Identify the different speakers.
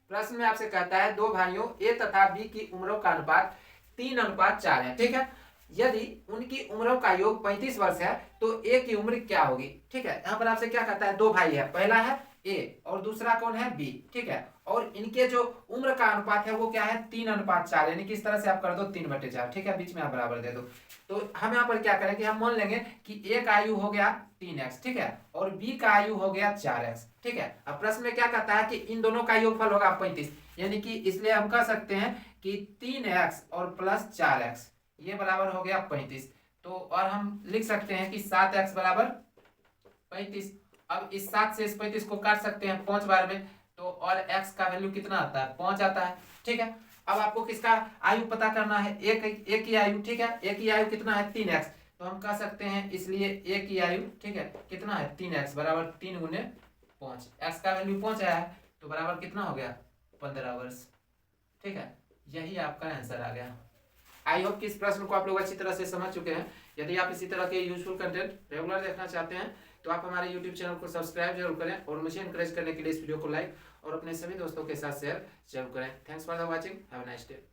Speaker 1: प्रश्न में आपसे कहता है दो भाइयों ए तथा बी की उम्रों का अनुपात 3:4 है। ठीक है, यदि उनकी उम्रों का योग 35 वर्ष है तो ए की उम्र क्या होगी। ठीक है, यहाँ पर आपसे क्या कहता है, दो भाई है, पहला है ए और दूसरा कौन है बी। ठीक है, और इनके जो उम्र का अनुपात है वो क्या है 3:4, यानी कि इस तरह से आप कर दो 3/4। ठीक है, बीच में आप बराबर दे दो। तो हम यहाँ पर क्या करें कि हम मान लेंगे कि ए का आयु हो गया 3x, ठीक है, और बी का आयु हो गया 4x। ठीक है, अब प्रश्न में क्या कहता है कि इन दोनों का योगफल होगा 35, यानी कि इसलिए हम कह सकते हैं कि 3x और प्लस 4x ये बराबर हो गया 35। तो और हम लिख सकते हैं कि 7x बराबर 35। अब इस 7 से इस 35 को काट सकते हैं 5 बार में, तो और x का वैल्यू कितना आता है 5 आता है। ठीक है, अब आपको किसका आयु पता करना है, एक की आयु। ठीक है, एक की आयु कितना है 3x, तो हम कह सकते हैं इसलिए एक की आयु, ठीक है, कितना है 3x बराबर 3 गुने 5, x का वैल्यू 5 आया है तो बराबर कितना हो गया 15 वर्ष। ठीक है, यही आपका आंसर आ गया। आई होप कि इस प्रश्न को आप लोग अच्छी तरह से समझ चुके हैं। यदि आप इसी तरह के यूजफुल कंटेंट रेगुलर देखना चाहते हैं तो आप हमारे यूट्यूब चैनल को सब्सक्राइब जरूर करें और मुझे इंकरेज करने के लिए इस वीडियो को लाइक और अपने सभी दोस्तों के साथ शेयर जरूर करें। Thanks for the watching, have a nice day.